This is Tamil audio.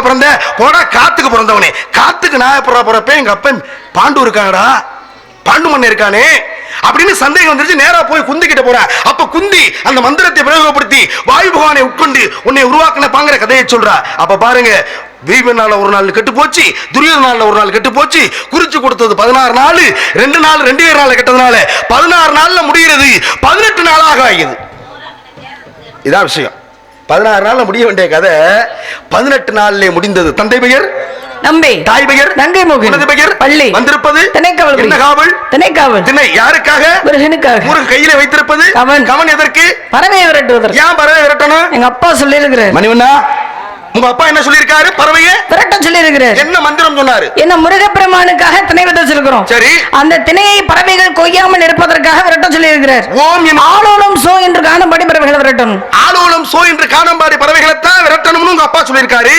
காட்டுக்குள்ள பிறந்த போடா, காத்துக்கு பிறந்தவனே. காத்துக்கு நான் பிறப்பேன், எங்க அப்பன் பாண்டு இருக்காங்கடா, பாண்டு மண்ண இருக்கானே அப்படின்னு சந்தேகம் வந்துருச்சு. நேரா போய் குந்தி கிட்ட போற. அப்ப குந்தி அந்த மந்திரத்தை பிரயோகப்படுத்தி வாயு பகவானை உட்கொண்டு உன்னை உருவாக்கின பாங்கிற கதையை சொல்றா. அப்ப பாருங்க, வீரனால ஒரு நாள் கெட்டு போச்சு, துரியோதனால ஒரு நாள் கெட்டு போச்சு. குறிச்சு கொடுத்தது 16 நாள், 2 நாள் 2 பேர் நாள் கெட்டதுனால 16 நாள்ல முடிகிறது 18 நாளாக ஆகியது. இதான் விஷயம். 16 நாள்ல முடிய வேண்டிய கதை 18 நாள்ல முடிந்தது. தந்தை பெயர் நம்பி, தாய் பெயர் நங்கை மோகன், பெயர் பள்ளி, வந்திருப்பது திணைக்காவல். என்ன காவல்? திணைக்காவல். திணை யாருக்காக? முருகனுக்காக. முருகன் கையில வைத்திருப்பது கவன். கவன் எதற்கு? பறவையை விரட்டுவதற்கு. ஏன் பறவை விரட்டணும்? எங்க அப்பா சொல்லி இருக்கிறார். மணிவண்ணா, உங்க அப்பா என்ன சொல்லியிருக்காரு? பறவையை விரட்ட சொல்லி இருக்கிறார். என்ன மந்திரம் சொன்னாரு? என்ன முருகப்பெருமானுக்காக திணை விரட்ட சொல்லிருக்கிறோம். சரி, அந்த திணையை பறவைகள் கொய்யாமல் இருப்பதற்காக விரட்ட சொல்லி இருக்கிறார். ஓம் ஆளோலம் சோ என்று காணும்படி பறவைகளை விரட்டணும். ஆளோலம் சோ என்று காணும்படி பறவைகளை தான் விரட்டணும்னு உங்க அப்பா சொல்லியிருக்காரு.